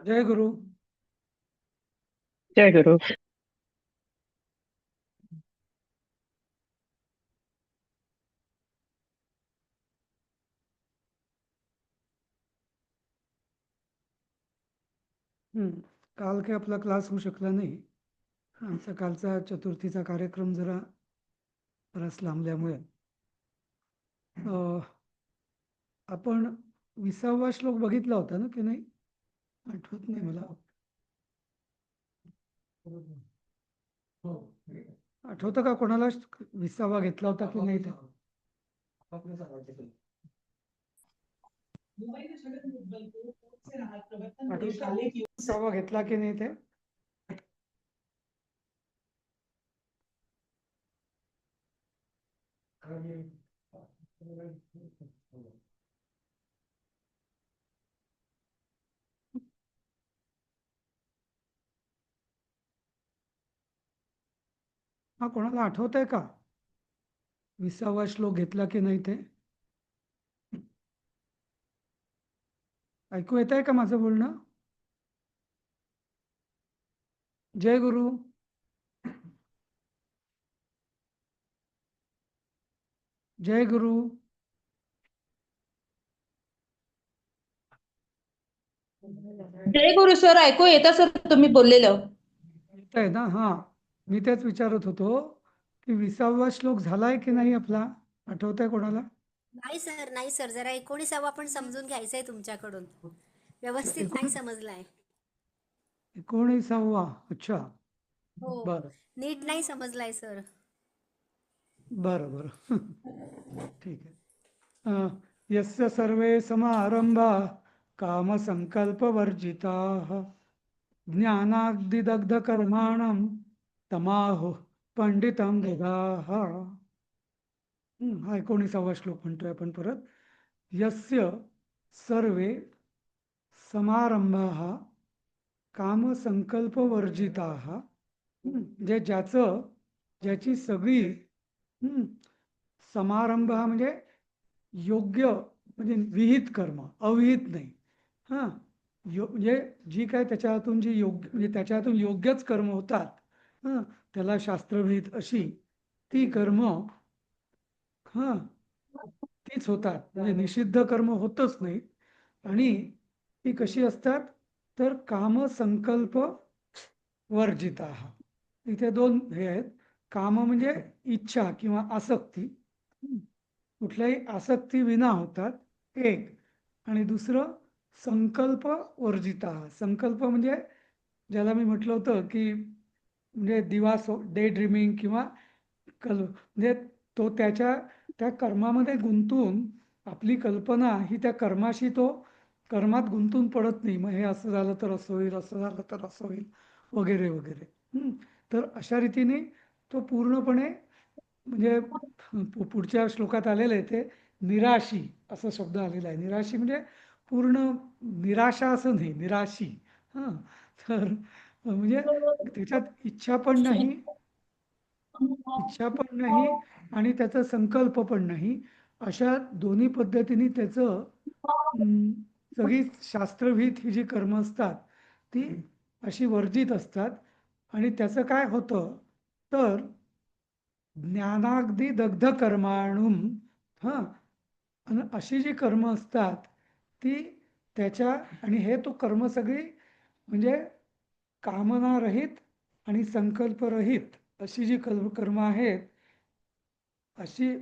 जय गुरु. जय गुरु. काल काही आपला क्लास होऊ शकला नाही. आमचा कालचा चतुर्थीचा कार्यक्रम जरा बराच लांबल्यामुळे आपण 20वा श्लोक बघितला होता ना की नाही, आठवत नाही मला. आठवतं का कोणाला 20वा घेतला होता की नाही? 20वा घेतला की नाही ते? हा, कोणाला आठवत आहे का 20वा श्लोक घेतला की नाही ते? ऐकू येत आहे का माझं बोलणं? जय गुरु. जय गुरु. जय गुरु सर, ऐकू येतं सर तुम्ही बोललेलं. येत आहे ना? हा, मी तेच विचारत होतो की 20वा श्लोक झालाय की नाही आपला, आठवत आहे कोणाला? नाही सर, जरा 19वा पण समजून घ्यायचंय तुमच्याकडून. व्यवस्थित नाही समजलाय. 19वा? अच्छा, हो, बरं नीट नाही समजलाय सर. बरं बरं. ठीक आहे. यस्य सर्वे समारंभा कामसंकल्पवर्जिताः ज्ञानाग्निदग्धकर्माणं तमाहुः पंडितं बुधाः. हा 19वा श्लोक म्हणतोय आपण परत. यस्य सर्वे समारंभाः कामसंकल्पवर्जिताः, म्हणजे ज्याची सगळी समारंभ हा म्हणजे योग्य, म्हणजे विहित कर्म, अविहित नाही. हां, म्हणजे जी काय त्याच्यातून जी योग्य, म्हणजे त्याच्यातून योग्यच कर्म होतात, हां, त्याला शास्त्रविहित अशी ती कर्म, हां, तीच होतात. म्हणजे निषिद्ध कर्म होतच नाही. आणि ती कशी असतात तर कामसंकल्प वर्जिता. इथे दोन हे आहेत. काम म्हणजे इच्छा किंवा आसक्ती, कुठल्याही आसक्ती विना होतात एक. आणि दुसरं संकल्प वर्जिता. संकल्प म्हणजे ज्याला मी म्हटलं होतं की म्हणजे डे ड्रीमिंग किंवा म्हणजे तो त्या कर्मामध्ये गुंतून आपली कल्पना ही त्या कर्माशी तो कर्मात गुंतून पडत नाही. मग हे असं झालं तर असं होईल, असं झालं तर असं होईल, वगैरे वगैरे. तर अशा रीतीने तो पूर्णपणे, म्हणजे पुढच्या श्लोकात आलेलं आहे ते निराशी असा शब्द आलेला आहे. निराशी म्हणजे पूर्ण निराशा असं नाही, निराशी. हां, तर म्हणजे त्याच्यात इच्छा पण नाही आणि त्याचा संकल्प पण नाही. अशा दोन्ही पद्धतीने त्याचं सगळी शास्त्रविहित ही जी कर्म असतात ती अशी वर्जित असतात. आणि त्याचं काय होतं तर ज्ञानाग्नी दग्ध कर्माणुम. हां, आणि अशी जी कर्म असतात ती त्याच्या, आणि हे तो कर्म सगळी म्हणजे कामनारहित आणि संकल्परहित अशी जी कर्म आहेत, अशी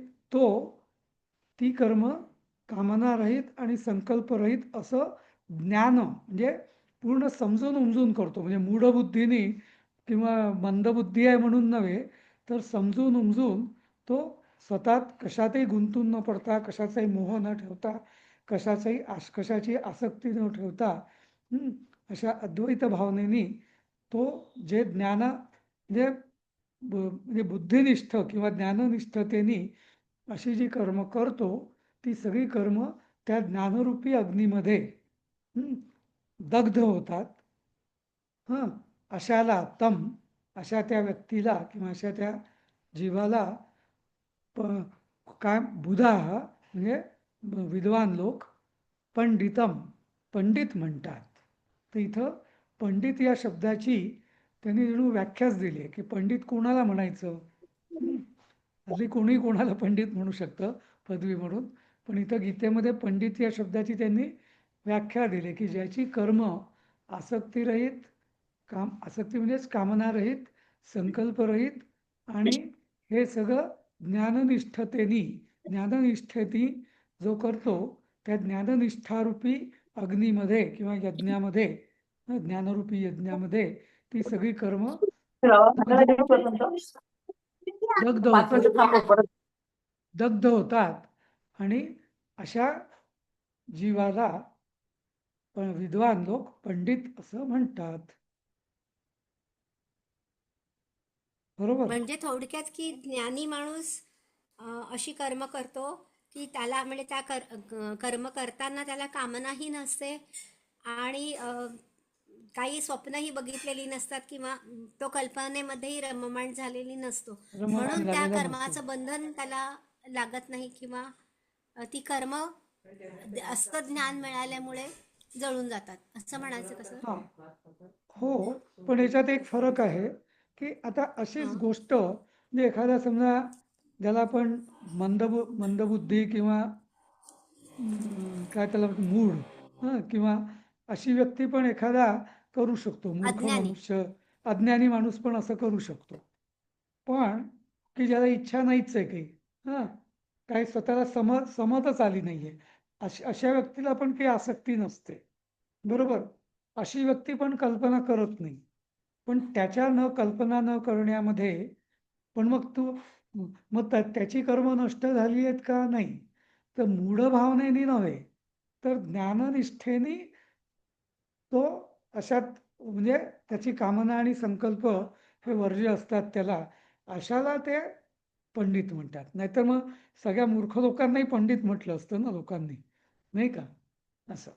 ती कर्म कामनारहित आणि संकल्परहित असं ज्ञान, म्हणजे पूर्ण समजून उमजून करतो. म्हणजे मूढबुद्धीने किंवा मंदबुद्धी आहे म्हणून नव्हे, तर समजून उमजून तो स्वतः कशातही गुंतून न पडता, कशाचाही मोह न ठेवता, कशाची आसक्ती न ठेवता, अशा अद्वैत भावनेनी तो जे म्हणजे बुद्धिनिष्ठ किंवा ज्ञाननिष्ठतेने अशी जी कर्म करतो ती सगळी कर्म त्या ज्ञानरूपी अग्नीमध्ये दग्ध होतात. हां, अशा त्या व्यक्तीला किंवा अशा त्या जीवाला काय बुधा म्हणजे विद्वान लोक पंडितम पंडित म्हणतात. तर इथं पंडित या शब्दाची त्यांनी जणू व्याख्याच दिली आहे की पंडित कोणाला म्हणायचं. हल्ली कोणी कोणाला पंडित म्हणू शकतं पदवी म्हणून. पण इथं गीतेमध्ये पंडित या शब्दाची त्यांनी व्याख्या दिली की ज्याची कर्म आसक्तीरहित, आसक्ती म्हणजेच कामनारहित, संकल्परहित आणि हे सगळं ज्ञाननिष्ठतेनी, ज्ञाननिष्ठेनी जो करतो त्या ज्ञाननिष्ठारूपी अग्नीमध्ये किंवा यज्ञामध्ये, ज्ञानरूपी यज्ञामध्ये ती सगळी कर्म दग्ध होतात, दग्ध होतात. आणि अशा जीवाला पण विद्वान लोक पंडित असं म्हणतात. बरोबर. म्हणजे थोडक्यात की ज्ञानी माणूस अशी कर्म करतो की त्याला म्हणजे त्या कर्म करताना त्याला कामनाही नसते आणि काही स्वप्नही बघितलेली नसतात किंवा तो कल्पनेमध्येही रममाण झालेली नसतो, रममाण म्हणून त्या झालेला नसतो. कर्माचं बंधन त्याला लागत नाही किंवा ती कर्म असतं ज्ञान मिळाल्यामुळे जळून जातात, असं म्हणायचं कसं. हा, हो. पण याच्यात एक फरक आहे की आता अशीच हां. गोष्ट म्हणजे एखादा समजा ज्याला आपण मंदबुद्धी किंवा काय त्याला मूढ, किंवा अशी व्यक्ती पण एखादा करू शकतो. मूर्ख अज्ञानी. मनुष्य, अज्ञानी माणूस पण असं करू शकतो. पण की ज्याला इच्छा नाहीच आहे काही, हां, काही स्वतःला समतच आली नाहीये, अशा व्यक्तीला पण काही आसक्ती नसते. बरोबर. अशी व्यक्ती पण कल्पना करत नाही. पण त्याच्या न कल्पना न करण्यामध्ये पण मग मग त्याची कर्म नष्ट झाली आहेत का? नाही. तर मूढ भावनेनी नव्हे, तर ज्ञाननिष्ठेने तो अशात म्हणजे त्याची कामना आणि संकल्प हे वर्ज्य असतात त्याला, अशाला ते पंडित म्हणतात. नाहीतर मग सगळ्या मूर्ख लोकांनाही पंडित म्हटलं असतं ना लोकांनी, नाही का? असं.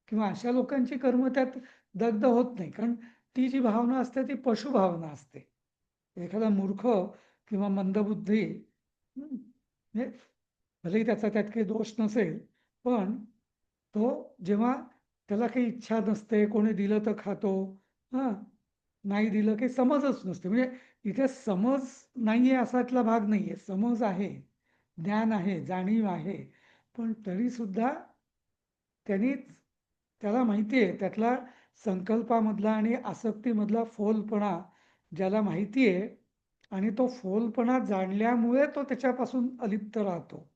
किंवा अशा लोकांची कर्म त्यात दग्ध होत नाही, कारण ती जी भावना असते ती पशुभावना असते. एखादा मूर्ख किंवा मंदबुद्धी, म्हणजे भलेही त्याचा त्यात काही दोष नसेल, पण तो जेव्हा त्याला काही इच्छा नसते, कोणी दिलं तर खातो, हां, नाही दिलं काही समजच नसते. म्हणजे इथे समज नाही आहे असातला भाग नाही आहे. समज आहे, ज्ञान आहे, जाणीव आहे, पण तरीसुद्धा त्यांनी त्याला माहिती आहे त्यातला संकल्पामधला आणि आसक्तीमधला फोलपणा ज्याला माहिती आहे, आणि तो फोलपणा जाणल्यामुळे तो त्याच्यापासून अलिप्त राहतो.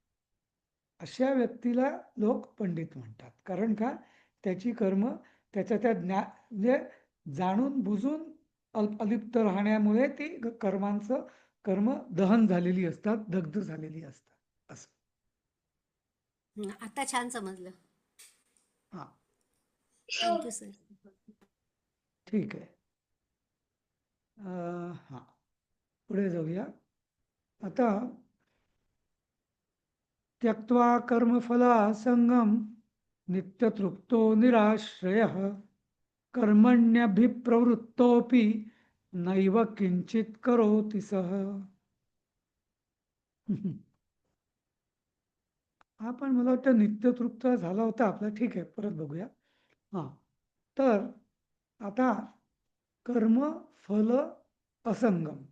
अशा व्यक्तीला लोक पंडित म्हणतात. कारण का? त्याची कर्म त्याच्या त्या म्हणजे जाणून बुजून अलिप्त राहण्यामुळे ती कर्म दहन झालेली असतात, दग्ध झालेली असतात असं. आता छान समजलं. हा, थँक्यू सर. ठीक आहे. हा, पुढे जाऊया. आता त्यक्त्वा कर्मफलासंगम नित्यतृप्तो निराश्रयः कर्मण्यभिप्रवृत्तोऽपि नैव किंचित करोति सः. हा, पण मला वाटतं नित्यतृप्त झाला होता आपला. ठीक आहे, परत बघूया. हां, तर आता कर्म फल असंगम,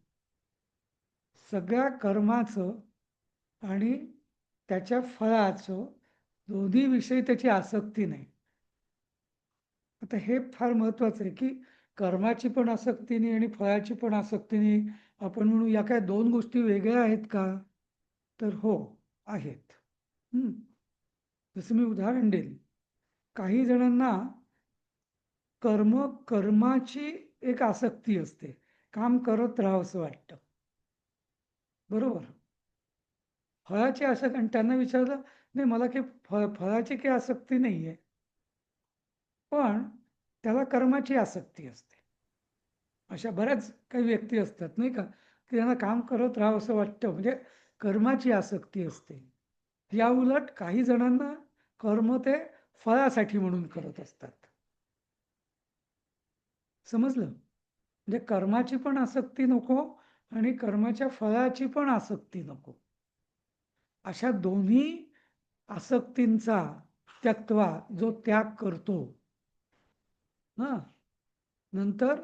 सगळ्या कर्माचं आणि त्याच्या फळाचं दोन्ही विषयी त्याची आसक्ती नाही. आता हे फार महत्वाचं आहे की कर्माची पण आसक्ती नाही आणि फळाची पण आसक्ती नाही. आपण म्हणू या काय दोन गोष्टी वेगळ्या आहेत का? तर हो, आहेत. जसं मी उदाहरण देईल. काही जणांना कर्माची एक आसक्ती असते, काम करत राहावं असं वाटतं. बरोबर. फळाची आसक्ती, आणि त्यांना विचारलं, नाही मला काही फळाची काही आसक्ती नाहीये, पण त्याला कर्माची आसक्ती असते. अशा बऱ्याच काही व्यक्ती असतात नाही का, की त्यांना काम करत राहावं असं वाटतं, म्हणजे कर्माची आसक्ती असते. या उलट काही जणांना कर्म ते फळासाठी म्हणून करत असतात. समजलं? म्हणजे कर्माची पण आसक्ती नको आणि कर्माच्या फळाची पण आसक्ती नको. अशा दोन्ही आसक्तींचा त्यक्त्वा जो त्याग करतो, हा, नंतर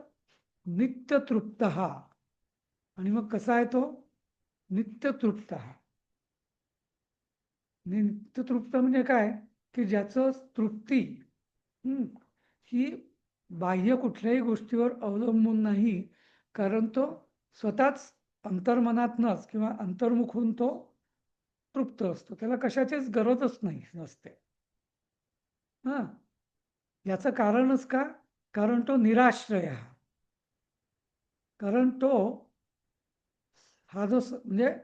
नित्यतृप्त, आणि मग कसा आहे तो नित्यतृप्त. नित्यतृप्त म्हणजे काय, की ज्याचं तृप्ती हं, ही बाह्य कुठल्याही गोष्टीवर अवलंबून नाही, कारण तो स्वतःच अंतर्मनातनच किंवा अंतर्मुख होऊन तो तृप्त असतो, त्याला कशाचीच गरजच नाही नसते. हा, याचं कारणच का, कारण तो निराश्रय हा. कारण तो हा जो म्हणजे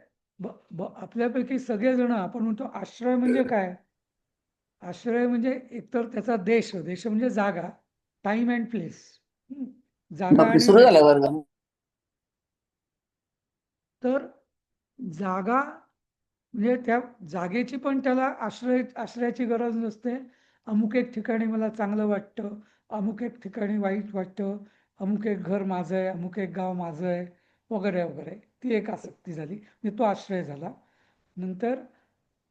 आपल्यापैकी सगळेजण आपण म्हणतो आश्रय म्हणजे काय, आश्रय म्हणजे एकतर त्याचा देश, देश म्हणजे जागा, टाइम अँड प्लेस, जागा बापरे, आणि सुरू वेळ. झाला वर्ग. तर जागा म्हणजे त्या जागेची पण त्याला आश्रयाची गरज नसते. अमुक एक ठिकाणी मला चांगलं वाटतं, अमुक एक ठिकाणी वाईट वाटतं, अमुक एक घर माझं आहे, अमुक एक गाव माझं आहे, वगैरे वगैरे. ती एक आसक्ती झाली, म्हणजे तो आश्रय झाला. नंतर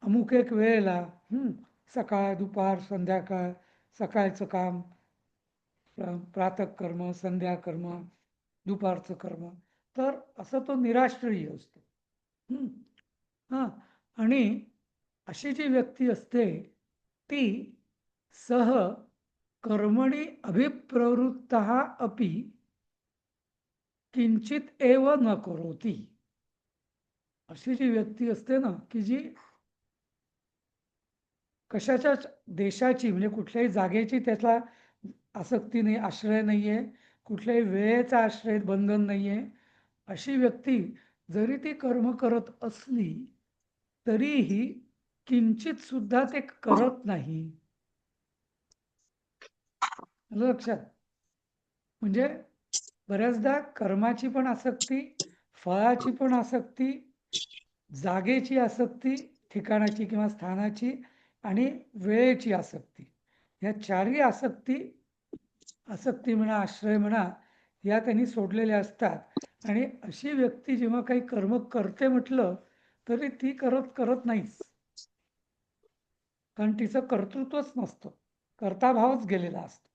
अमुक एक वेळेला, सकाळ दुपार संध्याकाळ, सकाळचं काम, प्रातःकर्म, संध्याकर्म, दुपारचं कर्म, तर असं तो निराश्रयी असतो. हा, आणि अशी जी व्यक्ती असते ती सह कर्मणी अभिप्रवृत्त अपि किंचित एव न करोती. अशी जी व्यक्ती असते ना, की जी कशाच्याच देशाची म्हणजे कुठल्याही जागेची त्याला आसक्ती नाही, आश्रय नाहीये, कुठल्याही वेळेचा आश्रय बंधन नाहीये, अशी व्यक्ती जरी ती कर्म करत असली तरीही किंचित सुद्धा ते करत नाही. लक्षात, म्हणजे बऱ्याचदा कर्माची पण आसक्ती, फळाची पण आसक्ती, जागेची आसक्ती, ठिकाणाची किंवा स्थानाची, आणि वेळेची आसक्ती, या चारही आसक्ती म्हणा, आश्रय म्हणा, या त्यांनी सोडलेल्या असतात. आणि अशी व्यक्ती जेव्हा काही कर्म करते म्हटलं तरी ती करत नाहीच, कारण तिचं कर्तृत्वच नसतं, कर्ताभावच गेलेला असतो.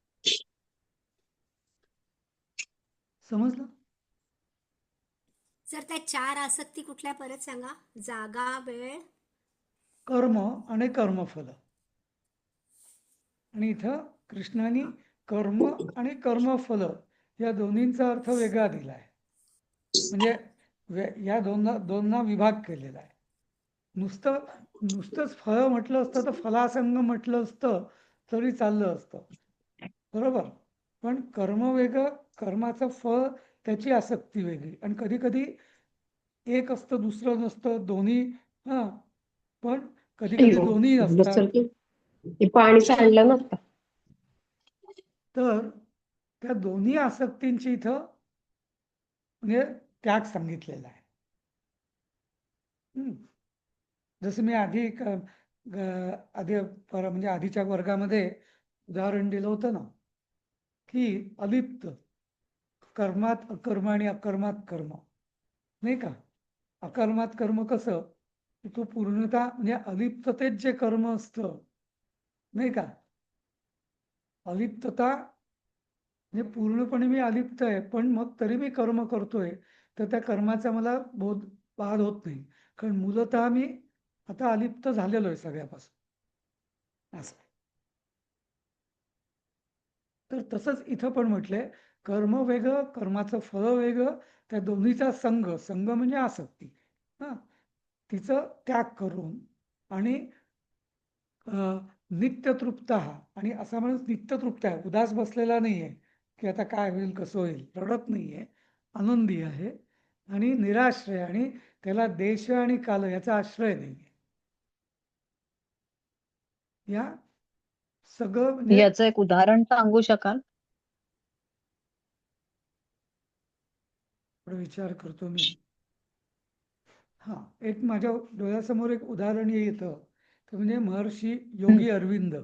समजलं? जर त्या 4 आसक्ती कुठल्या परत सांगा, जागा, वेळ. कर्म आणि कर्मफल. आणि इथं कृष्णाने कर्म आणि कर्मफल या दोन्हींचा अर्थ वेगळा दिला आहे, म्हणजे या दोनना विभाग केलेला आहे. नुसतंच फळ म्हटलं असतं तर फलासंग म्हटलं असतं तरी चाललं असतं, बरोबर. पण कर्म वेगळं, कर्माचं फळ, त्याची आसक्ती वेगळी, आणि कधी कधी एक असतं दुसरं नसतं, दोन्ही. हा, पण कधी कधी दोन्ही असतात. पाणी सांडलं नसतं. तर त्या दोन्ही आसक्तींची इथं म्हणजे त्याग सांगितलेला आहे. जसं मी म्हणजे आधीच्या वर्गामध्ये उदाहरण दिलं होतं ना, की अलिप्त, कर्मात अकर्म आणि अकर्मात कर्म, नाही का. अकर्मात कर्म कसं, की तो पूर्णतः म्हणजे अलिप्ततेत जे कर्म असतं, नाही का. अलिप्तता म्हणजे पूर्णपणे मी अलिप्त आहे, पण मग तरी मी कर्म करतोय, तर त्या कर्माचा मला बाध होत नाही, कारण मूलतः मी आता अलिप्त झालेलो आहे सगळ्यापासून, असं. तर तसंच इथं पण म्हटलंय, कर्म वेगळं, कर्माचं फळ वेगळं, त्या दोन्हीचा संघ म्हणजे आसक्ती, हा, तिचं त्याग करून, आणि नित्यतृप्त, आणि असा माणूस नित्यतृप्त आहे, उदास बसलेला नाहीये, की आता काय होईल कसं होईल, रडत नाहीये, आनंदी आहे, आणि निराश्रय, आणि त्याला देश आणि काल याचा आश्रय नाहीये. या सगळं म्हणजे याचं एक उदाहरण सांगू शकाल? थोडा विचार करतो मी. हा, एक माझ्या डोळ्यासमोर एक उदाहरण येतं, ते म्हणजे महर्षी योगी अरविंद.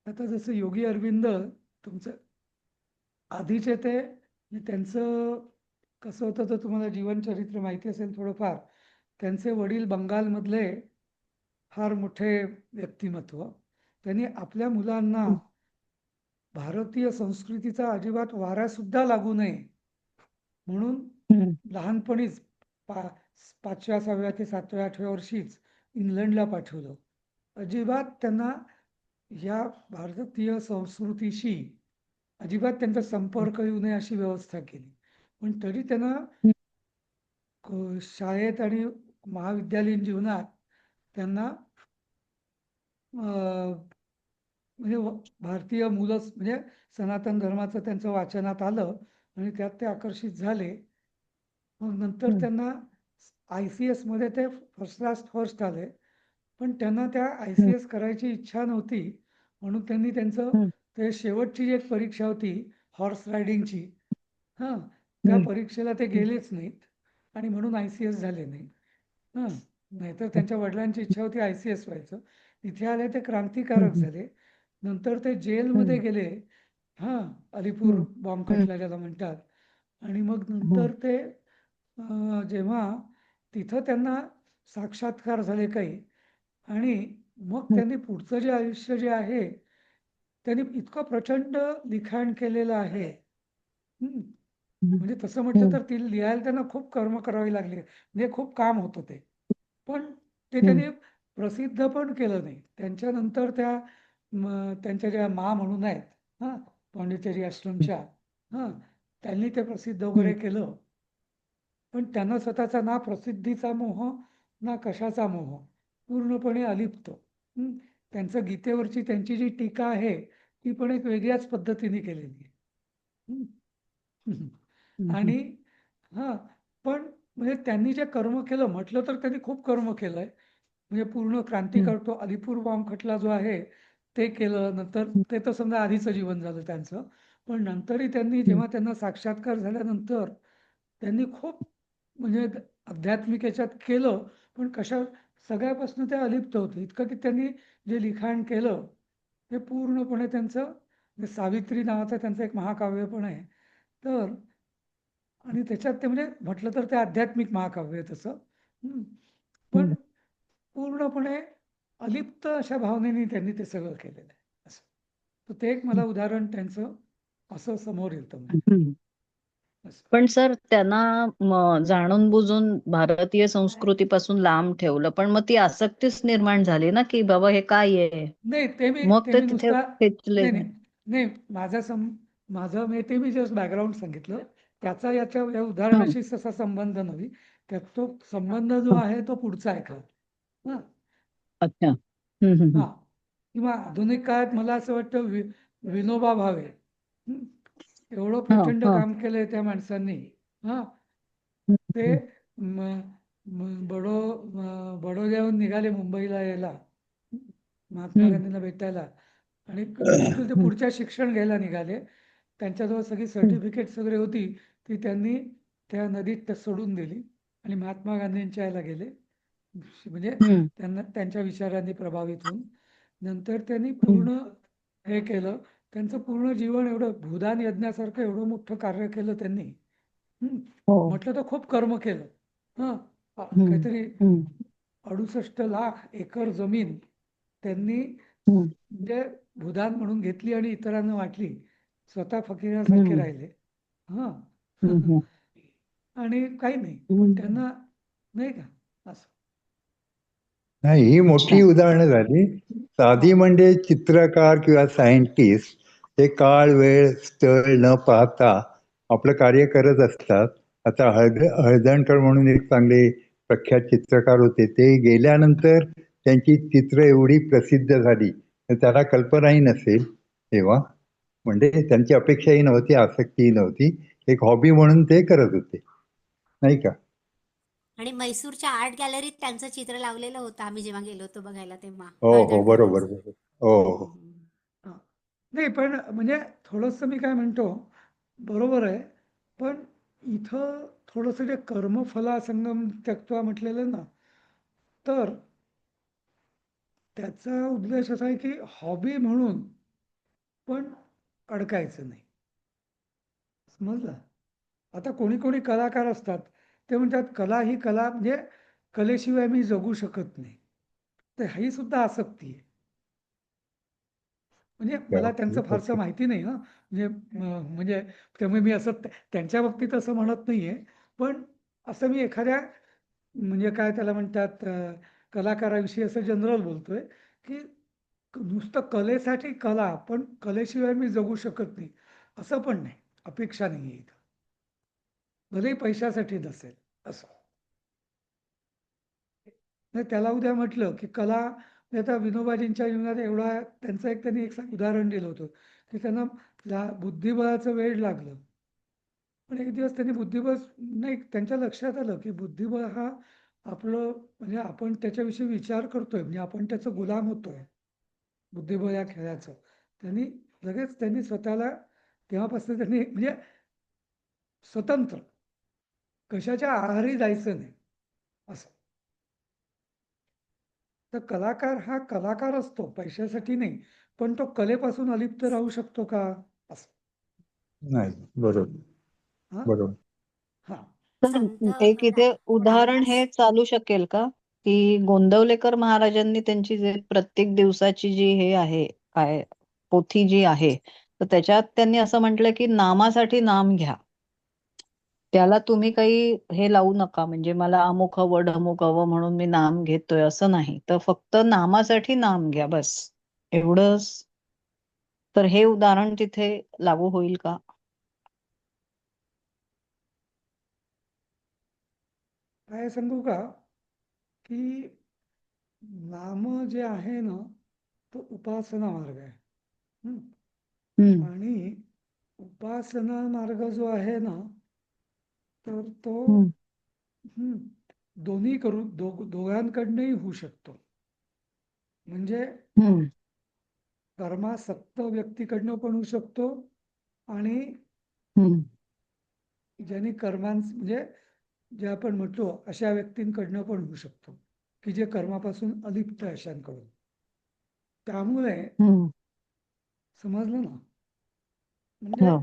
आता जसं योगी अरविंद, तुमचं आधीचे ते म्हणजे त्यांचं कसं होतं तर तुम्हाला जीवनचरित्र माहिती असेल थोडंफार, त्यांचे वडील बंगालमधले फार मोठे व्यक्तिमत्व. त्यांनी आपल्या मुलांना भारतीय संस्कृतीचा अजिबात वारासुद्धा लागू नये म्हणून लहानपणीच 5व्या 6व्या ते 7व्या 8व्या वर्षीच इंग्लंडला पाठवलं. अजिबात त्यांना या भारतीय संस्कृतीशी अजिबात त्यांचा संपर्क येऊ नये अशी व्यवस्था केली. पण तरी त्यांना शाळेत आणि महाविद्यालयीन जीवनात त्यांना म्हणजे भारतीय मूलच म्हणजे सनातन धर्माचं त्यांचं वाचनात आलं आणि त्यात ते आकर्षित झाले. मग नंतर त्यांना ICS मध्ये ते फर्स्ट क्लास फर्स्ट आले. पण त्यांना त्या ICS करायची इच्छा नव्हती म्हणून त्यांनी त्यांचं ते शेवटची जी एक परीक्षा होती हॉर्स रायडिंगची, हां, त्या परीक्षेला ते गेलेच नाहीत आणि म्हणून ICS झाले नाही. हां, नाहीतर त्यांच्या वडिलांची इच्छा होती ICS व्हायचं. तिथे आले ते क्रांतिकारक झाले. नंतर ते जेलमध्ये गेले. हां, अलीपूर बॉम्ब खटला ज्याला म्हणतात. आणि मग नंतर ते जेव्हा तिथं त्यांना साक्षात्कार झाले काही आणि मग त्यांनी पुढचं जे आयुष्य जे आहे त्यांनी इतकं प्रचंड लिखाण केलेलं आहे. म्हणजे तसं म्हटलं तर ती लिहायला त्यांना खूप कर्म करावी लागली. म्हणजे खूप काम होतं ते. पण ते त्यांनी प्रसिद्ध पण केलं नाही. त्यांच्यानंतर त्यांच्या ज्या म्हणून आहेत, हां, पांडिचेरी आश्रमच्या, हां, त्यांनी ते प्रसिद्ध वगैरे केलं. पण त्यांना स्वतःचा ना प्रसिद्धीचा मोह ना कशाचा मोह, पूर्णपणे अलिप्त. त्यांचं गीतेवरची त्यांची जी टीका आहे ती पण एक वेगळ्याच पद्धतीने केलेली आहे. आणि हां, पण म्हणजे त्यांनी जे कर्म केलं म्हटलं तर त्यांनी खूप कर्म केलंय. म्हणजे पूर्ण क्रांती करतो अलीपूर बॉम्ब खटला जो आहे ते केलं. नंतर ते तर समजा आधीचं जीवन झालं त्यांचं. पण नंतरही त्यांनी जेव्हा त्यांना साक्षात्कार झाल्यानंतर त्यांनी खूप म्हणजे आध्यात्मिक याच्यात केलं. पण सगळ्यापासून ते अलिप्त होते. इतकं की त्यांनी जे लिखाण केलं ते पूर्णपणे त्यांचं सावित्री नावाचं त्यांचं एक महाकाव्य पण आहे. तर आणि त्याच्यात ते म्हणजे म्हटलं तर ते आध्यात्मिक महाकाव्य आहे तसं. पण पूर्णपणे अलिप्त अशा भावनेने त्यांनी ते सगळं केलेलं आहे असं. तर ते एक मला उदाहरण त्यांचं असं समोर येतं म्हणजे असं. पण सर त्यांना जाणून बुजून भारतीय संस्कृतीपासून लांब ठेवलं, पण मग ती आसक्तीच निर्माण झाली ना की बाबा हे काय आहे, नाही मग ते ते मी तिथे नुसता खेचले. नाही नाही नाही माझं ते मी जस्ट बॅकग्राऊंड सांगितलं. त्याचा या उदाहरणाशी तसा संबंध नाही. त्यात तो संबंध जो आहे तो पुढचा आहे का. हां, अच्छा. हम्म. हां, किंवा आधुनिक काळात मला असं वाटतं विनोबा भावे, एवढं प्रचंड काम केलंय त्या माणसांनी. हां, ते बडोद्याहून निघाले मुंबईला यायला महात्मा गांधींना भेटायला आणि ऍक्च्युअली ते पुढच्या शिक्षण घ्यायला निघाले. त्यांच्याजवळ सगळी सर्टिफिकेट्स वगैरे होती ती त्यांनी त्या नदीत सोडून दिली आणि महात्मा गांधींच्या यायला गेले. म्हणजे त्यांना त्यांच्या विचारांनी प्रभावित होऊन नंतर त्यांनी पूर्ण हे केलं. त्यांचं पूर्ण जीवन एवढं भूदान यज्ञासारखं एवढं मोठं कार्य केलं त्यांनी. म्हटलं तर खूप कर्म केलं. हां, काहीतरी 68 लाख एकर जमीन त्यांनी म्हणजे भूदान म्हणून घेतली आणि इतरांना वाटली. स्वतः फकीरासारखे राहिले. हां, आणि काही नाही पण त्यांना नाही का असं. नाही, ही मोठी उदाहरणं झाली. साधी म्हणजे चित्रकार किंवा सायंटिस्ट हे काळ वेळ स्थळ न पाहता आपलं कार्य करत असतात. आता हळदणकर म्हणून एक चांगले प्रख्यात चित्रकार होते. ते गेल्यानंतर त्यांची चित्र एवढी प्रसिद्ध झाली तर त्यांना कल्पनाही नसेल तेव्हा. म्हणजे त्यांची अपेक्षाही नव्हती, आसक्तीही नव्हती. एक हॉबी म्हणून ते करत होते, नाही का. आणि म्हैसूरच्या आर्ट गॅलरीत त्यांचं चित्र लावलेलं होतं आम्ही जेव्हा गेलो होतो बघायला तेव्हा हो हो, बरोबर हळदणकरांचं. बरोबर. हो हो. हां. नाही पण म्हणजे थोडंसं मी काय म्हणतो बरोबर आहे. पण इथं थोडंसं जे कर्मफलासंगम त्यक्त्वा म्हटलेलं ना तर त्याचा उद्देश असा आहे की हॉबी म्हणून पण अडकायचं नाही. समजलं. आता कोणी कोणी कलाकार असतात ते म्हणतात कला ही कला म्हणजे कलेशिवाय मी जगू शकत नाही. तर ही सुद्धा आसक्ती आहे. म्हणजे मला त्यांचं फारसं माहिती नाही हं. म्हणजे त्यामुळे मी असं त्यांच्या बाबतीत असं म्हणत नाहीये. पण असं मी एखाद्या म्हणजे काय त्याला म्हणतात कलाकाराविषयी असं जनरल बोलतोय, की नुसतं कलेसाठी कला, पण कलेशिवाय मी जगू शकत नाही, असं पण नाही. अपेक्षा नाहीये इथं. भलेही पैशासाठी नसेल असं. नाही त्याला उद्या म्हटलं, की कला म्हणजे आता विनोबाजींच्या जीवनात एवढा त्यांचं एक त्यांनी एक उदाहरण दिलं होतं, की त्यांना बुद्धिबळाचं वेड लागलं. पण एक दिवस त्यांनी बुद्धिबळ नाही त्यांच्या लक्षात आलं, की बुद्धिबळ हा आपलं म्हणजे आपण त्याच्याविषयी विचार करतोय, म्हणजे आपण त्याचं गुलाम होतोय. बुद्धिबळ या खेळाचं. त्यांनी स्वतःला तेव्हापासून त्यांनी म्हणजे स्वतंत्र, कशाच्या आहारी जायचं नाही असं. तर कलाकार हा कलाकार असतो, पैशासाठी नाही. पण तो कलेपासून अलिप्त राहू शकतो का? असं. नाही, बरोबर हां? बरोबर. हां. तर संत एक इथे उदाहरण रामदास हे चालू शकेल का, की गोंदवलेकर महाराजांनी त्यांची जे प्रत्येक दिवसाची जी हे आहे काय पोथी जी आहे, तर त्याच्यात त्यांनी असं म्हटलं की नामासाठी नाम घ्या. त्याला तुम्ही काही हे लावू नका, म्हणजे मला अमुक हवं ढमुक हवं म्हणून मी नाम घेतोय असं नाही. तर फक्त नामासाठी नाम घ्या बस, एवढंच. तर हे उदाहरण तिथे लागू होईल का? काय सांगू का, की नाम जे आहे ना, तो उपासना मार्ग आहे. हं? हम्म आणि उपासना मार्ग जो आहे ना, तर तो हम्म हं, दोन्ही दोघांकडनंही होऊ शकतो. म्हणजे हम्म कर्मासक्त व्यक्तीकडनं पण होऊ शकतो आणि हम्म ज्यांनी म्हणजे जे आपण म्हटलो अशा व्यक्तींकडनं पण होऊ शकतो, की जे कर्मापासून अलिप्त आहे अशांकडून. त्यामुळे हम्म समजलं ना, म्हणजे हो.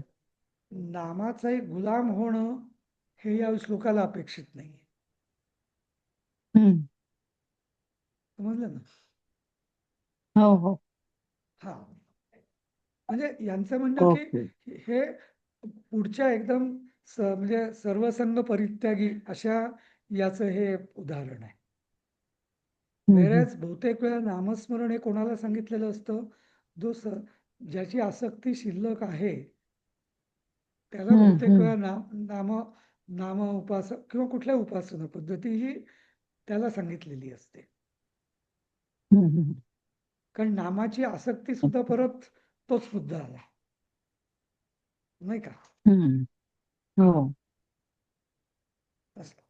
नामाचा एक गुलाम होणं हे या श्लोकाला अपेक्षित नाही. हम्म समजलं ना? हो हो. हा म्हणजे यांचं म्हणणं की ओके. हे पुढच्या एकदम म्हणजे सर्वसंग परित्यागी अशा याचं हे उदाहरण आहे. हम्म वेळेस बहुतेक वेळा नामस्मरण हे कोणाला सांगितलेलं असतं, ज्याची आसक्ती शिल्लक आहे त्याला बहुतेक हम्म वेळा नाम नाम उपासक किंवा कुठल्या उपासना पद्धती ही त्याला सांगितलेली असते. हम्म कारण नामाची आसक्ती सुद्धा परत तोच मुद्दा आला, नाही का? हम्म हो. असं.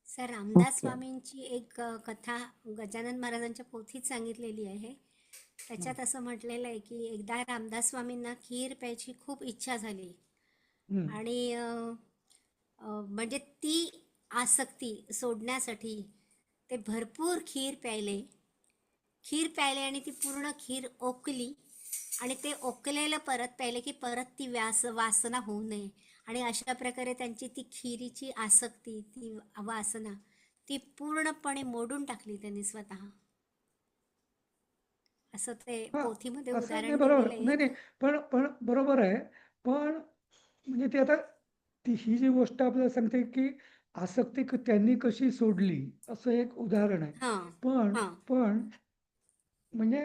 Sir Ramdas okay. स्वामींची एक कथा गजानन महाराजांच्या पोथीत सांगितलेली आहे. त्याच्यात असं म्हटलेलं आहे की एकदा रामदास स्वामींना खीर प्यायची खूप इच्छा झाली हम्म. आणि म्हणजे ती आसक्ती सोडण्यासाठी ते भरपूर खीर प्यायले आणि ती पूर्ण खीर ओकली आणि ते ओकलेलं परत प्यायले की परत ती वासना होऊ नये. आणि अशा प्रकारे त्यांची ती खिरीची आसक्ती, ती वासना ती पूर्णपणे मोडून टाकली त्यांनी स्वतः. असं ते हा पोथीमध्ये असं नाही, उदाहरण बरोबर दिलेलं आहे. नाही नाही, पण पण बरोबर आहे. पण म्हणजे ते आता ही जी गोष्ट आपल्याला सांगते की आसक्ती त्यांनी कशी सोडली असं एक उदाहरण आहे. हां पण हां पण म्हणजे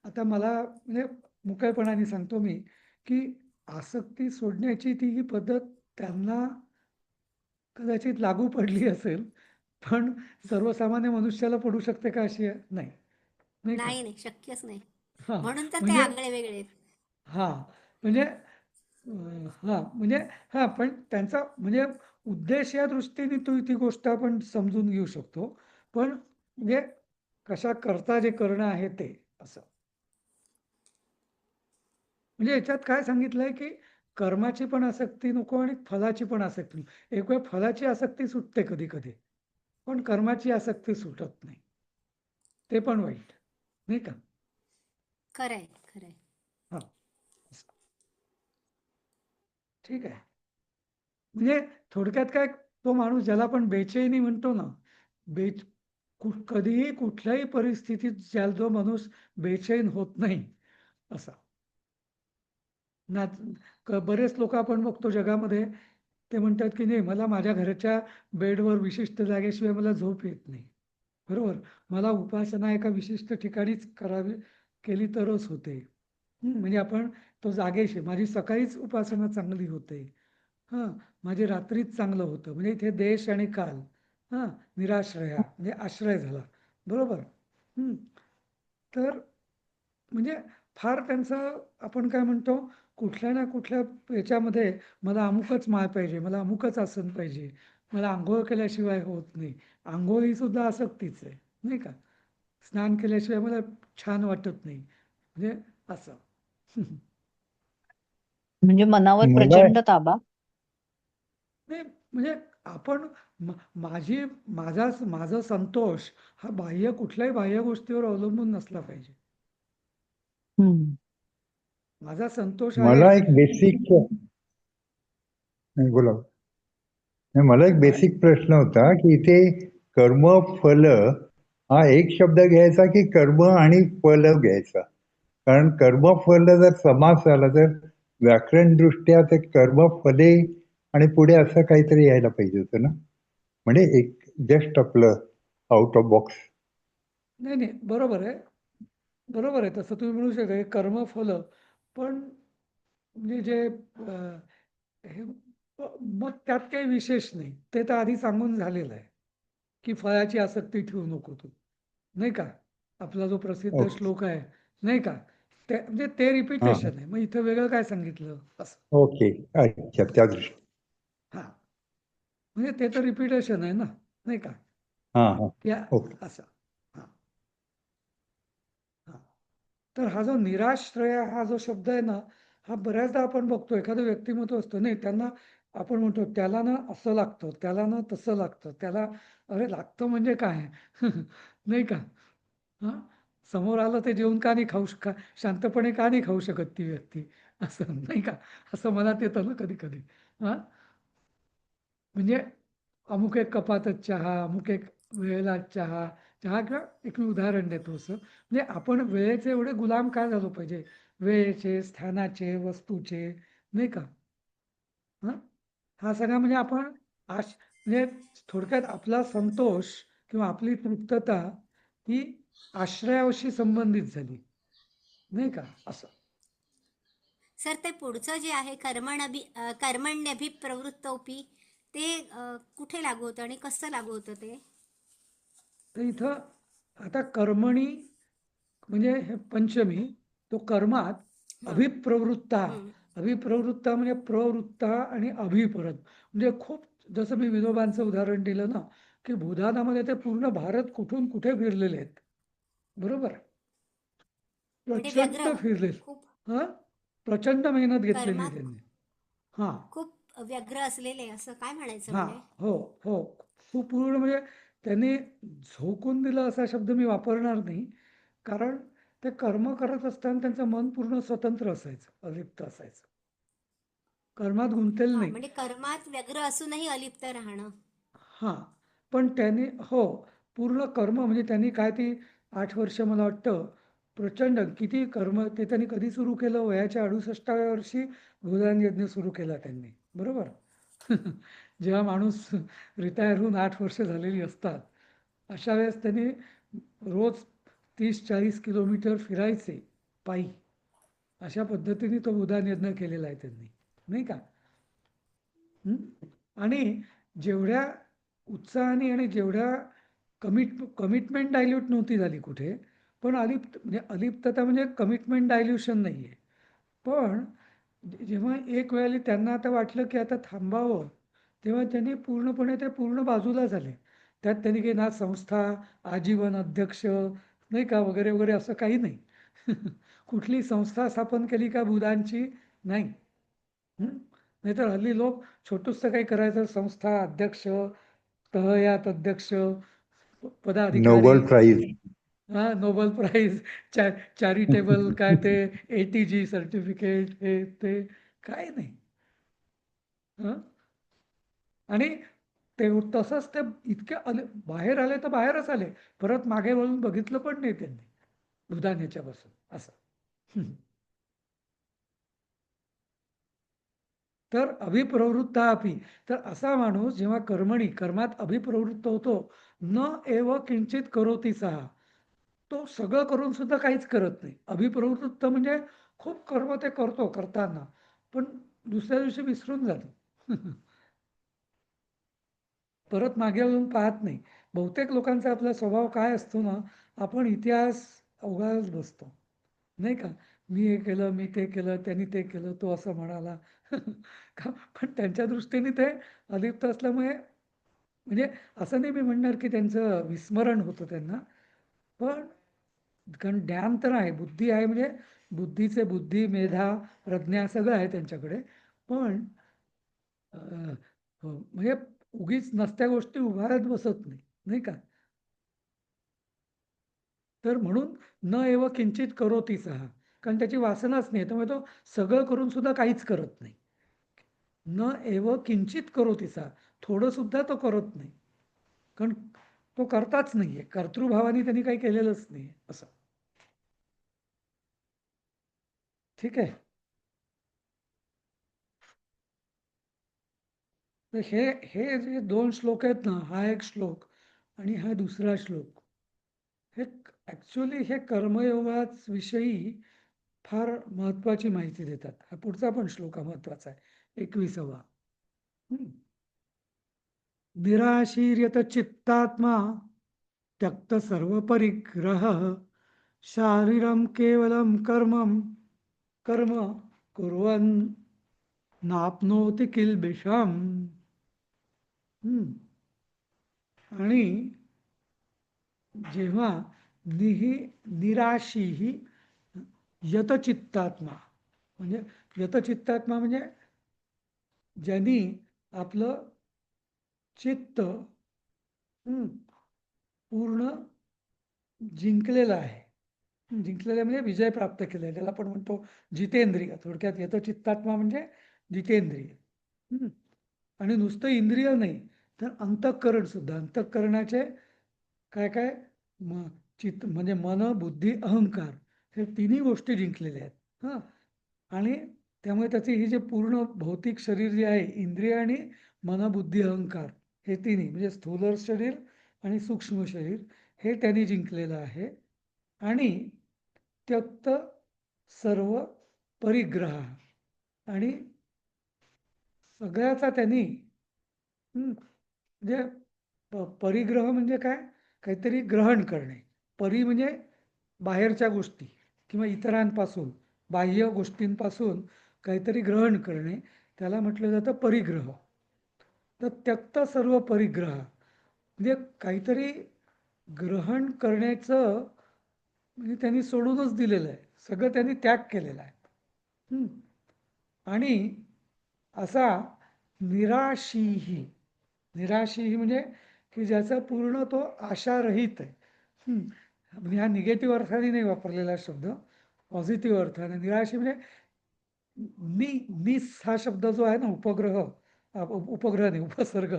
आता मला म्हणजे मोकळेपणाने सांगतो मी, की आसक्ती सोडण्याची ती ही पद्धत त्यांना कदाचित लागू पडली असेल, पण सर्वसामान्य मनुष्याला पडू शकते का अशी नाही, नाही का? नाही नाही, शक्यच नाही. हां, म्हणून तर ते म्हणजे आगळे वेगळे आहेत. हां, म्हणजे म्हणजे हां, पण त्यांचा म्हणजे उद्देश या दृष्टीने ती गोष्ट आपण समजून घेऊ शकतो. पण म्हणजे कशा करता जे करणं आहे ते असं. म्हणजे याच्यात काय सांगितलंय, की कर्माची पण आसक्ती नको आणि फलाची पण आसक्ती नको. एक वेळ फलाची आसक्ती सुटते कधी-कधी, पण कर्माची आसक्ती सुटत नाही. ते पण वाईट, नाही का? खरंय खरंय. हां, असं. ठीक आहे. म्हणजे थोडक्यात काय तो माणूस ज्याला आपण बेचैनी म्हणतो ना, कधीही कुठल्याही परिस्थितीत जो माणूस बेचैन होत नाही असा ना. बरेच लोक आपण बघतो जगामध्ये, ते म्हणतात की नाही, मला माझ्या घराच्या बेडवर विशिष्ट जागेशिवाय मला झोप येत नाही. बरोबर. मला उपासना एका विशिष्ट ठिकाणीच केली तरच होते. म्हणजे आपण तो जागेशी, माझी सकाळीच उपासना चांगली होते, हां, माझी रात्रीच चांगलं होतं. म्हणजे इथे देश आणि काल, हां, निराश्रया म्हणजे आश्रय झाला. बरोबर. तर म्हणजे फार त्यांचं, आपण काय म्हणतो, कुठल्या ना कुठल्या याच्यामध्ये मला अमुकच माळ पाहिजे, मला अमुकच आसन पाहिजे, मला आंघोळ केल्याशिवाय होत नाही. आंघोळ ही सुद्धा आसक्तीच आहे, नाही का. स्नान केल्याशिवाय मला छान वाटत नाही, म्हणजे असं. म्हणजे मनावर मला प्रचंड ताबा. नाही म्हणजे आपण माझा संतोष हा कुठल्याही बाह्य गोष्टीवर अवलंबून नसला पाहिजे. हम्म. माझा संतोष आहे. मला एक बेसिक बोला. नाही, मला एक काय? बेसिक प्रश्न होता की इथे कर्म फल हा एक शब्द घ्यायचा की कर्म आणि फल घ्यायचा? कारण कर्म फल जर समास आला तर व्याकरण दृष्ट्या ते कर्म फले आणि पुढे असं काहीतरी यायला पाहिजे होतं ना. म्हणजे एक जस्ट आपलं आउट ऑफ बॉक्स. नाही नाही, बरोबर आहे, बरोबर आहे. तसं तुम्ही म्हणू शकता कर्मफल, पण म्हणजे जे हे मग त्यात काही विशेष नाही. ते तर आधी सांगून झालेलं आहे की फळाची आसक्ती ठेवू नको तू, नाही का. आपला जो प्रसिद्ध ओके. श्लोक आहे, नाही का, ते म्हणजे ते हां, रिपिटेशन आहे. मग इथं वेगळं काय सांगितलं असं. ओके. अच्छा, त्या दृष्टी. हा, म्हणजे ते तर रिपिटेशन आहे ना, नाही का. हां, हां. या ओके. असं. हा हा तर हा जो निराश्रय हा जो शब्द आहे ना, हा बऱ्याचदा आपण बघतो. एखादं व्यक्तिमत्व असतं, नाही, त्यांना आपण म्हणतो त्याला ना असं लागतं, त्याला ना तसं लागतं, त्याला, अरे लागतं म्हणजे काय? नाही का. हा, समोर आलं ते जेवून का नाही खाऊ शांतपणे का नाही खाऊ शकत ती व्यक्ती, असं नाही का. असं मनात येतं ना कधी कधी. हा, म्हणजे अमुक एक कपातच चहा, अमुक एक वेळेला चहा. चहा किंवा एक मी उदाहरण देतो असं, म्हणजे आपण वेळेचे एवढे गुलाम काय झालो पाहिजे, वेळेचे, स्थानाचे, वस्तूचे, नाही का. हं? हा सगळा म्हणजे आपण म्हणजे थोडक्यात आपला संतोष किंवा आपली तृप्तता ही आश्रयाशी संबंधित झाली, नाही का असं. सर, ते पुढचं जे आहे कर्मण्यभिप्रवृत्तोपि, ते कुठे लागू होतं आणि कसं लागू होतं ते? तर इथं आता कर्मणी म्हणजे हे पंचमी, तो कर्मात हां. अभिप्रवृत्ता. हं. अभिप्रवृत्ता म्हणजे प्रवृत्ता आणि अभिपरत, म्हणजे खूप, जसं मी विनोबांचं उदाहरण दिलं ना, की भूदानामध्ये ते पूर्ण भारत कुठून कुठे फिरलेले आहेत. बरोबर. म्हणजे प्रचंड व्यग्र फिरले. खूप हा, प्रचंड मेहनत घेतलेली आहे कर्मात त्यांनी. हा खूप व्यग्र असलेले, असं काय म्हणायचं हा म्हणजे? हो हो, पूर्ण म्हणजे त्यांनी झोकून दिलं असा शब्द मी वापरणार नाही, कारण ते कर्म करत असताना त्यांचं मन पूर्ण स्वतंत्र असायचं, अलिप्त असायचं, कर्मात गुंतलेलं हां, नाही. म्हणजे कर्मात व्यग्र असूनही अलिप्त राहणं. हां, पण त्यांनी, हो, पूर्ण कर्म म्हणजे त्यांनी काय ती 8 वर्ष मला वाटतं, प्रचंड किती कर्म ते त्यांनी कधी सुरू केलं, वयाच्या 68व्या वर्षी भूदान यज्ञ सुरू केला त्यांनी. बरोबर. जेव्हा माणूस रिटायर होऊन 8 वर्ष झालेली असतात, अशा वेळेस त्यांनी रोज 30-40 किलोमीटर फिरायचे पायी. अशा पद्धतीने तो भूदान यज्ञ केलेला आहे त्यांनी, नाही का. हं? आणि जेवढ्या उत्साहाने आणि जेवढ्या कमिटमेंट डायल्यूट नव्हती झाली कुठे, पण म्हणजे अलिप्तता म्हणजे कमिटमेंट डायल्युशन नाही आहे. पण जेव्हा एक वेळेला त्यांना आता वाटलं की आता थांबावं, तेव्हा त्यांनी पूर्णपणे ते पूर्ण बाजूला झाले. त्यात त्यांनी काही ना संस्था, आजीवन अध्यक्ष, नाही का, वगैरे वगैरे असं काही नाही. कुठली संस्था स्थापन केली का भूदानची? नाही. नाहीतर हल्ली लोक छोटूसं काही करायचं, संस्था अध्यक्ष, तहयात अध्यक्ष, पदाधिकारी, नोबल प्राईज. हा, नोबल प्राईज, चॅरिटेबल काय ते, ATG सर्टिफिकेट, हे ते काय नाही. हं? आणि ते तसंच ते इतके आले, बाहेर आले तर बाहेरच आले, परत मागे वळून बघितलं पण नाही त्यांनी दुधाण्याच्या बसून असं. तर अभिप्रवृत्तापि, तर असा माणूस जेव्हा कर्मात अभिप्रवृत्त होतो, न एव किंचित करोती सहा, तो सगळं करून सुद्धा काहीच करत नाही. अभिप्रवृत्त म्हणजे खूप कर्म ते करतो करताना, पण दुसऱ्या दिवशी विसरून जातो. परत मागे वळून पाहत नाही. बहुतेक लोकांचा आपला स्वभाव काय असतो ना, आपण इतिहास अवघात बसतो, नाही का? मी हे केलं, मी ते केलं, त्यांनी ते केलं, तो असं म्हणाला. पण त्यांच्या दृष्टीने ते अलिप्त असल्यामुळे, म्हणजे असं नाही मी म्हणणार की त्यांचं विस्मरण होतं त्यांना, पण कारण ज्ञान तर आहे, बुद्धी आहे, म्हणजे बुद्धी, मेधा, प्रज्ञा सगळं आहे त्यांच्याकडे, पण म्हणजे उगीच नसत्या गोष्टी उभारत बसत नाही, नाही का? तर म्हणून न एव किंचित करोती सहा, कारण त्याची वासनाच नाही, त्यामुळे तो सगळं करून सुद्धा काहीच करत नाही. न एव किंचित करोती सहा, थोडं सुद्धा तो करत नाही, कारण तो करताच नाहीये, कर्तृभावाने त्यांनी काही केलेलंच नाही असं. ठीक आहे. तर हे जे 2 श्लोक आहेत ना, हा एक श्लोक आणि हा दुसरा श्लोक, हे ऍक्च्युअली हे कर्मयोगाच विषयी फार महत्वाची माहिती देतात. हा पुढचा पण श्लोक हा महत्वाचा आहे, 21वा. निराशीर्यत चित्तात्मा त्यक्त सर्व परिग्रह शारीरम केवलम कर्म कुर्वन् नाप्नोति किल्बिषम. आणि जेव्हा निराशी ही यतचित्तात्मा, म्हणजे यतचित्तात्मा म्हणजे ज्यांनी आपलं चित्त पूर्ण जिंकलेलं आहे, जिंकलेलं म्हणजे विजय प्राप्त केलेला, त्याला आपण म्हणतो जितेंद्रिय. थोडक्यात यतचित्तात्मा म्हणजे जितेंद्रिय. आणि नुसतं इंद्रिय नाही, तर अंतःकरण सुद्धा, अंतःकरणाचे काय काय चित्त म्हणजे मन, बुद्धी, अहंकार, हे तिन्ही गोष्टी जिंकलेल्या आहेत. हां, आणि त्यामुळे त्याची ही जे पूर्ण भौतिक शरीर जे आहे, इंद्रिय आणि मन, बुद्धी, अहंकार, हे तिन्ही म्हणजे स्थूल शरीर आणि सूक्ष्म शरीर, हे त्यांनी जिंकलेलं आहे. आणि त्यक्त सर्व परिग्रह, आणि सगळ्याचा त्यांनी म्हणजे परिग्रह म्हणजे काय, काहीतरी ग्रहण करणे. परी म्हणजे बाहेरच्या गोष्टी किंवा इतरांपासून, बाह्य गोष्टींपासून काहीतरी ग्रहण करणे, त्याला म्हटलं जातं परिग्रह. तर त्यक्त सर्व परिग्रह म्हणजे काहीतरी ग्रहण करण्याचं, म्हणजे त्यांनी सोडूनच दिलेलं आहे, सगळं त्यांनी त्याग केलेला आहे. आणि असा निराशीही म्हणजे की ज्याचा पूर्ण तो आशारहित आहे. म्हणजे हा निगेटिव्ह अर्थाने नाही वापरलेला शब्द, पॉझिटिव्ह अर्थाने. निराशी म्हणजे निस हा शब्द जो आहे ना, उपग्रह नाही, उपसर्ग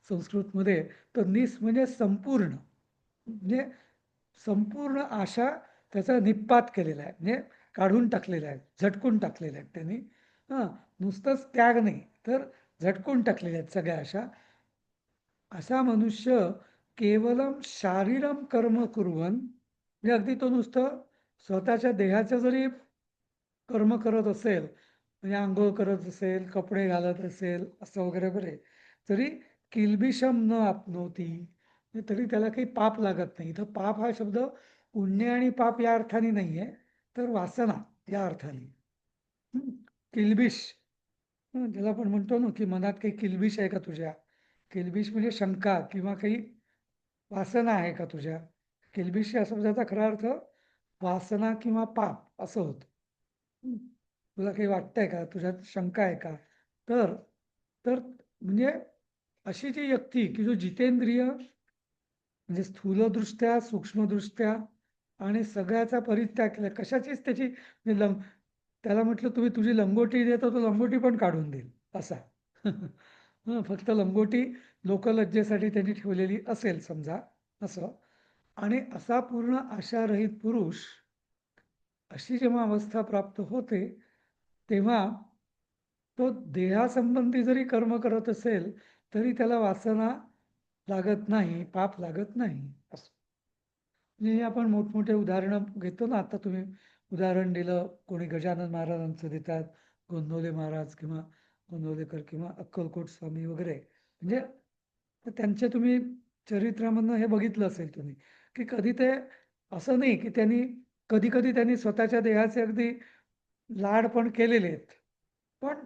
संस्कृतमध्ये, तर निस म्हणजे संपूर्ण, म्हणजे संपूर्ण आशा त्याचा निपात केलेला आहे, म्हणजे काढून टाकलेला आहे, झटकून टाकलेल्या आहेत त्यांनी. नुसतंच त्याग नाही, तर झटकून टाकलेल्या आहेत सगळ्या आशा. असा मनुष्य केवलम शारीरम कर्म कुर्वन, म्हणजे अगदी तो नुसतं स्वतःच्या देहाचं जरी कर्म करत असेल, म्हणजे आंघोळ करत असेल, कपडे घालत असेल, असं वगैरे वगैरे, तरी किलबिषम न आपनोती, तरी त्याला काही पाप लागत नाही. इथं पाप हा शब्द पुण्य आणि पाप या अर्थाने नाही आहे, तर वासना या अर्थाने. किलबिष, ज्याला आपण म्हणतो ना की मनात काही किलबिष आहे का तुझ्या, किलबिष म्हणजे शंका किंवा काही वासना आहे का तुझ्या. किलबिष या शब्दाचा खरा अर्थ वासना किंवा पाप असं होतं. तुला काही वाटतंय का, तुझ्यात शंका आहे का, तर तर म्हणजे अशी जी व्यक्ती की जो जितेंद्रिय, म्हणजे स्थूलदृष्ट्या, सूक्ष्मदृष्ट्या आणि सगळ्याचा परित्याग केला, कशाचीच त्याची म्हणजे त्याला म्हटलं तुम्ही तुझी लंगोटी देता, तो लंगोटी पण काढून देईल असा. फक्त लंगोटी लोकलज्जेसाठी त्यांनी ठेवलेली असेल समजा असं. आणि असा पूर्ण आशारहित पुरुष अशी जेव्हा अवस्था प्राप्त होते तेव्हा तो देहासंबंधी जरी कर्म करत असेल तरी त्याला वासना लागत नाही, पाप लागत नाही असं. म्हणजे हे आपण मोठमोठे उदाहरणं घेतो ना. आता तुम्ही उदाहरण दिलं, कोणी गजानन महाराजांचं देतात, गोंदवले महाराज किंवा गोंदवलेकर किंवा अक्कलकोट स्वामी वगैरे. म्हणजे तर त्यांचे तुम्ही चरित्रामधनं हे बघितलं असेल तुम्ही, की कधी ते असं नाही की त्यांनी कधी कधी त्यांनी स्वतःच्या देहाचे अगदी लाड पण केलेले आहेत. पण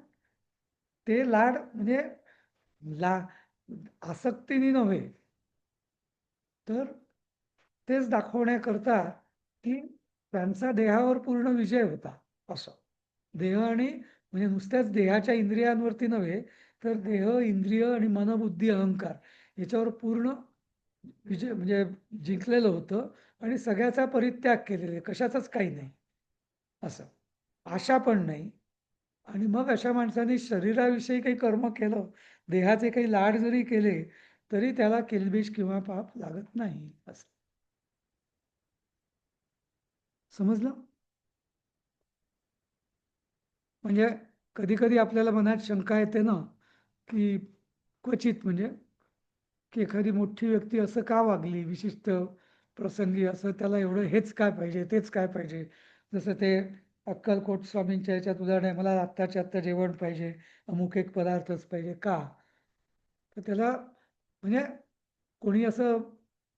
ते लाड म्हणजे ला आसक्तीने नव्हे, तर तेच दाखवण्याकरता की त्यांचा देहावर पूर्ण विजय होता असं. देह आणि म्हणजे नुसत्याच देहाच्या इंद्रियांवरती नव्हे, तर देह, इंद्रिय आणि मन, बुद्धी, अहंकार याच्यावर पूर्ण विजय म्हणजे जिंकलेलं होतं. आणि सगळ्याचा परित्याग केलेला, कशाचाच काही नाही असं, आशा पण नाही. आणि मग अशा माणसाने शरीराविषयी काही कर्म केलं, देहाचे काही लाड जरी केले, तरी त्याला किलबिश किंवा पाप लागत नाही असं. समजलं? म्हणजे कधी कधी आपल्याला मनात शंका येते ना, की क्वचित म्हणजे की एखादी मोठी व्यक्ती असं का वागली विशिष्ट प्रसंगी, असं त्याला एवढं हेच काय पाहिजे, तेच काय पाहिजे. जसं ते अक्कलकोट स्वामींच्या याच्यात उदाहरण आहे, मला आत्ताच्या आत्ता जेवण पाहिजे, अमुक एक पदार्थच पाहिजे का. तर त्याला म्हणजे कोणी असं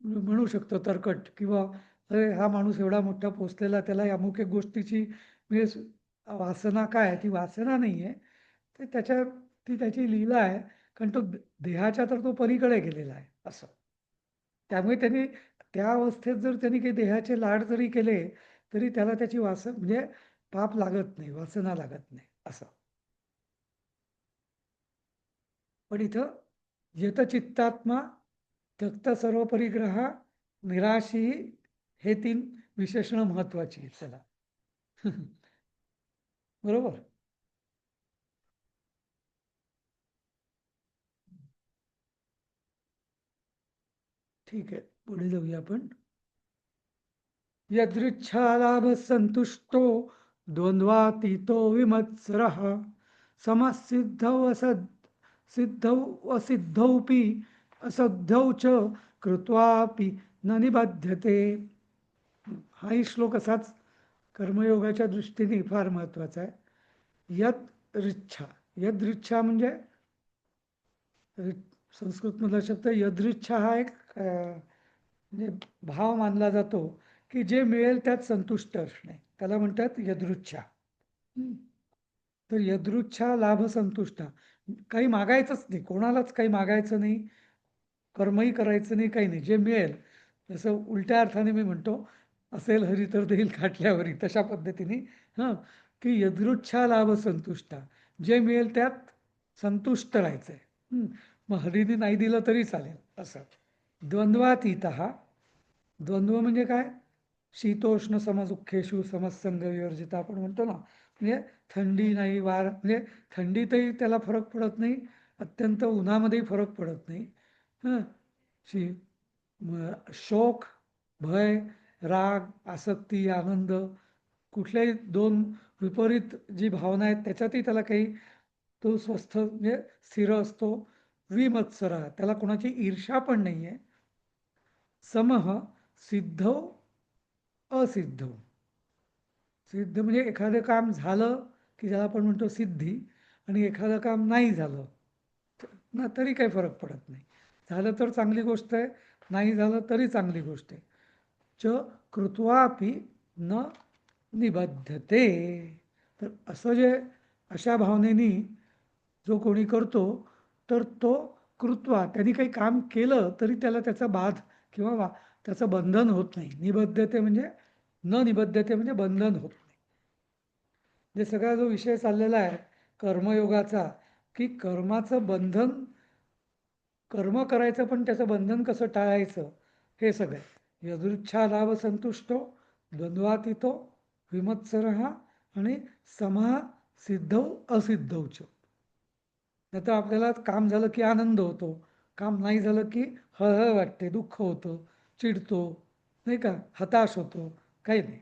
म्हणू शकतं तरकट, किंवा अरे हा माणूस एवढा मोठा पोचलेला, त्याला या अमुक एक गोष्टीची म्हणजे वासना काय, ती वासना नाही आहे, ते त्याच्या ती त्याची लीला आहे. कारण तो देहाच्या तर तो पलीकडे गेलेला आहे असं. त्यामुळे त्यांनी त्या अवस्थेत जर त्यांनी काही देहाचे लाड जरी केले, तरी त्याला त्याची म्हणजे पाप लागत नाही, वासना लागत नाही असं. पण इथं येत चित्तात्मा त्यक्त सर्व परिग्रह निराशी, हे 3 विशेषणं महत्वाची आहेत त्याला. बरोबर. ठीक आहे, पुढे जाऊया आपण. यदृच्छालाभ संतुष्टो द्वंद्वातीतो विमत्सरः समसिद्धौ सिद्धौ असिद्धौपि असद्धौ च कृत्वापि न निबध्यते. हाही श्लोक असाच कर्मयोगाच्या दृष्टीने फार महत्वाचा आहे. यदृच्छा, यदृच्छा म्हणजे संस्कृतमधला शब्द यदृच्छा हा एक म्हणजे भाव मानला जातो की जे मिळेल त्यात संतुष्ट असणे, त्याला म्हणतात यदृच्छा. तर यदृच्छा लाभ संतुष्टा, काही मागायचंच नाही, कोणालाच काही मागायचं नाही, कर्मही करायचं नाही, काही नाही, जे मिळेल. जसं उलट्या अर्थाने मी म्हणतो, असेल हरी तर देईल खाटल्यावरी, तशा पद्धतीने. हां, की यदृच्छा लाभ संतुष्टा, जे मिळेल त्यात संतुष्ट राहायचंय. मग हरीने नाही दिलं तरी चालेल असं. द्वंद्वातीत, द्वंद्व म्हणजे काय, शीतोष्ण समदुःखेषु समसंग विवर्जित आपण म्हणतो ना. म्हणजे थंडी नाही, वार म्हणजे थंडीतही त्याला फरक पडत नाही, अत्यंत उन्हामध्येही फरक पडत नाही. हां, शी शोक, भय, राग, आसक्ती, आनंद, कुठल्याही 2 विपरीत जी भावना आहेत त्याच्यातही त्याला काही तो स्वस्थ म्हणजे स्थिर असतो. विमत्सरा, त्याला कोणाची ईर्षा पण नाही आहे. समः सिद्धौ असिद्धौ, सिद्ध म्हणजे एखादं काम झालं की ज्याला आपण म्हणतो सिद्धी, आणि एखादं काम नाही झालं ना तरी काही फरक पडत नाही. झालं तर चांगली गोष्ट आहे, नाही झालं तरी चांगली गोष्ट आहे. च कृत्वापि न निबद्धते. तर असं जे अशा भावनेनी जो कोणी करतो, तर तो कृत्वा, त्यांनी काही काम केलं तरी त्याला त्याचा बाध किंवा त्याचं बंधन होत नाही. निबद्धते म्हणजे न निबद्धते म्हणजे बंधन होत नाही. जे सगळा जो विषय चाललेला आहे कर्मयोगाचा, की कर्माचं बंधन, कर्म करायचं पण त्याचं बंधन कसं टाळायचं, हे सगळं. यदृच्छा लाभ संतुष्टो द्वंद्वातीतो विमत्सर, आणि समः सिद्धौ असिद्धौच. नाही तर आपल्याला काम झालं की आनंद होतो, काम नाही झालं की हळहळ वाटते, दुःख होतं, चिडतो, नाही का, हताश होतो, काही नाही.